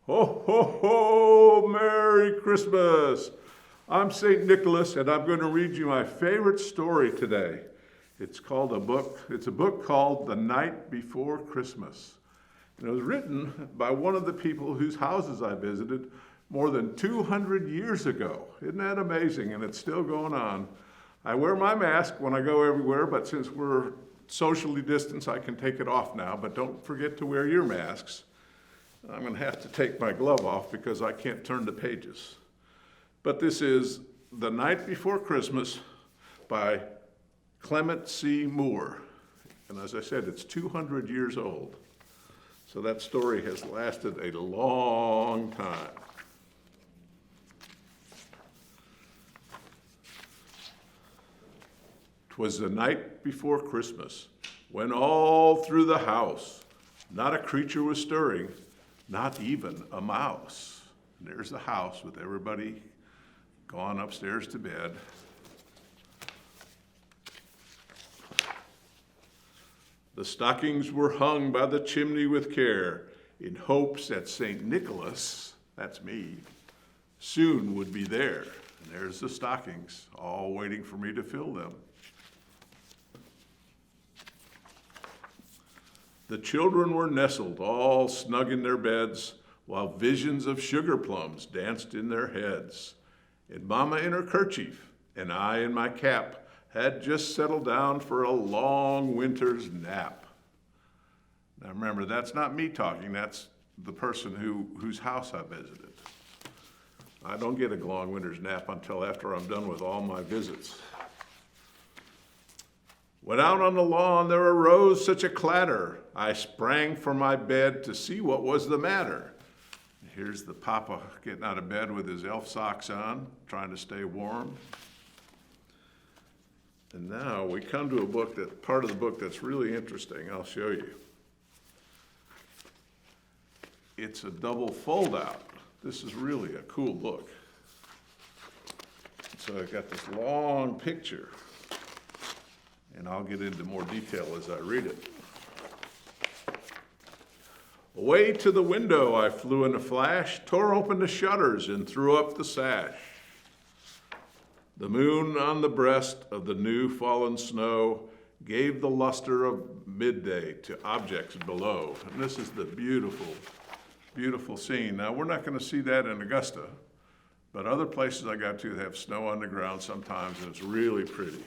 Ho, ho, ho! Merry Christmas! I'm St. Nicholas, and I'm going to read you my favorite story today. It's a book called The Night Before Christmas. And it was written by one of the people whose houses I visited more than 200 years ago. Isn't that amazing? And it's still going on. I wear my mask when I go everywhere, but since we're socially distanced, I can take it off now. But don't forget to wear your masks. I'm going to have to take my glove off because I can't turn the pages. But this is The Night Before Christmas by Clement C. Moore. And as I said, it's 200 years old. So that story has lasted a long time. 'Twas the night before Christmas, when all through the house not a creature was stirring, not even a mouse. And there's the house with everybody gone upstairs to bed. The stockings were hung by the chimney with care, in hopes that St. Nicholas, that's me, soon would be there. And there's the stockings, all waiting for me to fill them. The children were nestled, all snug in their beds, while visions of sugar plums danced in their heads. And Mama in her kerchief, and I in my cap, had just settled down for a long winter's nap. Now remember, that's not me talking, that's the person whose house I visited. I don't get a long winter's nap until after I'm done with all my visits. When out on the lawn there arose such a clatter, I sprang from my bed to see what was the matter. Here's the papa getting out of bed with his elf socks on, trying to stay warm. And now we come to part of the book that's really interesting. I'll show you. It's a double fold out. This is really a cool book. So I've got this long picture, and I'll get into more detail as I read it. Away to the window I flew in a flash, tore open the shutters and threw up the sash. The moon on the breast of the new fallen snow gave the luster of midday to objects below. And this is the beautiful, beautiful scene. Now, we're not going to see that in Augusta, but other places I got to have snow on the ground sometimes, and it's really pretty.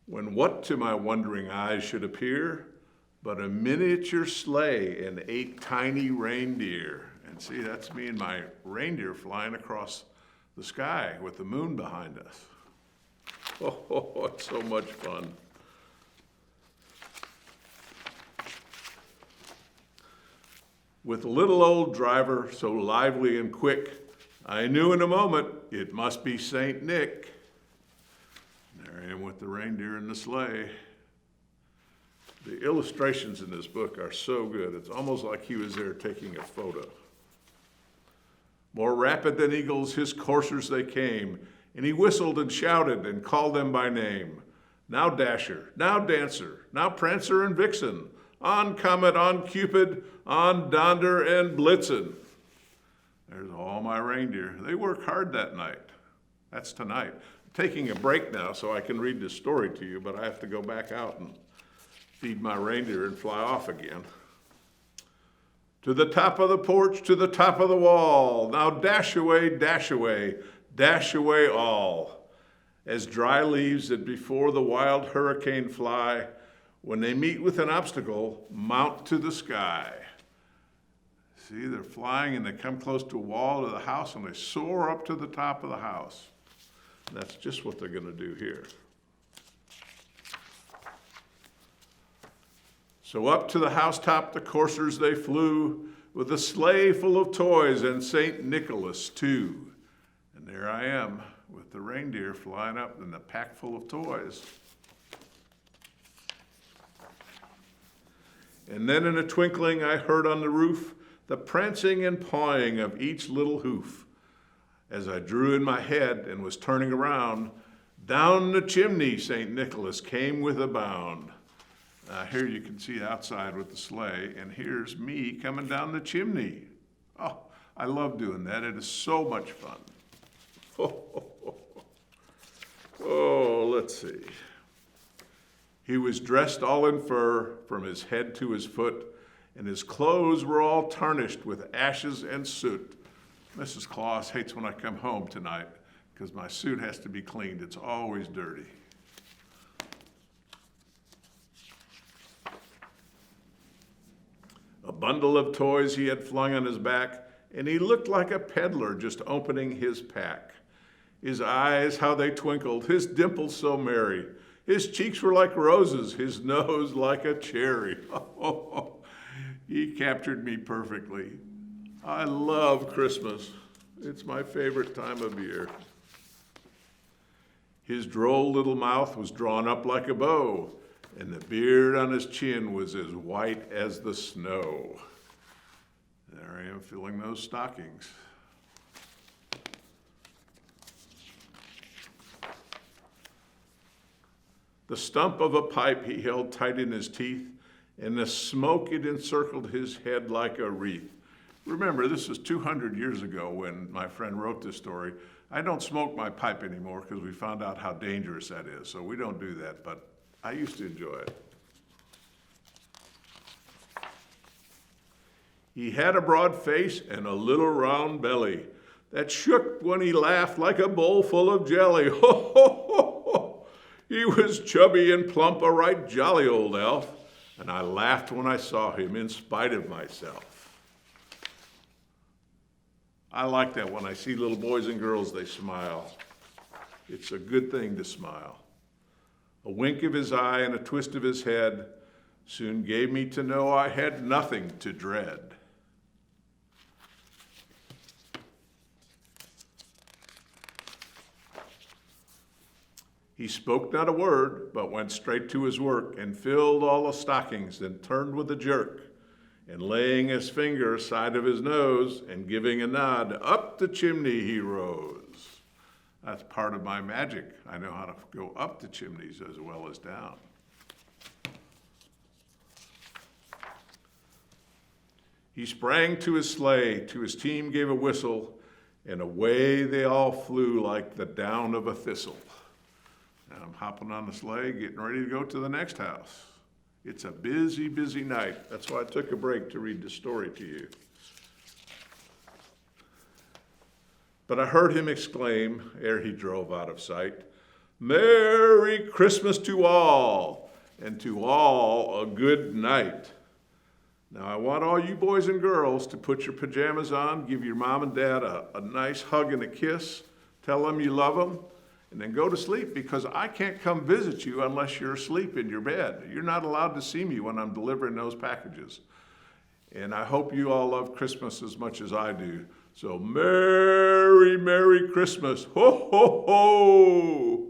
When what to my wondering eyes should appear but a miniature sleigh and 8 tiny reindeer. And see, that's me and my reindeer flying across the sky with the moon behind us. Oh, it's so much fun. With the little old driver so lively and quick, I knew in a moment it must be St. Nick. There I am with the reindeer in the sleigh. The illustrations in this book are so good. It's almost like he was there taking a photo. More rapid than eagles, his coursers they came, and he whistled and shouted and called them by name. Now Dasher, now Dancer, now Prancer and Vixen, on Comet, on Cupid, on Donder and Blitzen. There's all my reindeer. They work hard that night. That's tonight. Taking a break now so I can read this story to you, but I have to go back out and feed my reindeer and fly off again. To the top of the porch, to the top of the wall, now dash away, dash away, dash away all. As dry leaves that before the wild hurricane fly, when they meet with an obstacle, mount to the sky. See, they're flying and they come close to a wall of the house and they soar up to the top of the house. That's just what they're going to do here. So up to the housetop the coursers they flew, with a sleigh full of toys and St. Nicholas too. And there I am with the reindeer flying up in the pack full of toys. And then in a twinkling I heard on the roof the prancing and pawing of each little hoof. As I drew in my head and was turning around, down the chimney St. Nicholas came with a bound. Here you can see outside with the sleigh, and here's me coming down the chimney. Oh, I love doing that. It is so much fun. Oh, let's see. He was dressed all in fur from his head to his foot, and his clothes were all tarnished with ashes and soot. Mrs. Claus hates when I come home tonight because my suit has to be cleaned. It's always dirty. A bundle of toys he had flung on his back, and he looked like a peddler just opening his pack. His eyes, how they twinkled, his dimples so merry. His cheeks were like roses, his nose like a cherry. He captured me perfectly. I love Christmas. It's my favorite time of year. His droll little mouth was drawn up like a bow, and the beard on his chin was as white as the snow. There I am filling those stockings. The stump of a pipe he held tight in his teeth, and the smoke it encircled his head like a wreath. Remember, this was 200 years ago when my friend wrote this story. I don't smoke my pipe anymore because we found out how dangerous that is, so we don't do that, but I used to enjoy it. He had a broad face and a little round belly that shook when he laughed like a bowl full of jelly. Ho, ho, ho, ho. He was chubby and plump, a right jolly old elf, and I laughed when I saw him in spite of myself. I like that when I see little boys and girls, they smile. It's a good thing to smile. A wink of his eye and a twist of his head soon gave me to know I had nothing to dread. He spoke not a word, but went straight to his work and filled all the stockings, then turned with a jerk, and laying his finger side of his nose and giving a nod, up the chimney he rose. That's part of my magic. I know how to go up the chimneys as well as down. He sprang to his sleigh, to his team gave a whistle, and away they all flew like the down of a thistle. And I'm hopping on the sleigh, getting ready to go to the next house. It's a busy, busy night. That's why I took a break to read the story to you. But I heard him exclaim, ere he drove out of sight, "Merry Christmas to all, and to all a good night." Now I want all you boys and girls to put your pajamas on, give your mom and dad a nice hug and a kiss, tell them you love them, and then go to sleep, because I can't come visit you unless you're asleep in your bed. You're not allowed to see me when I'm delivering those packages. And I hope you all love Christmas as much as I do. So Merry, Merry Christmas. Ho, ho, ho.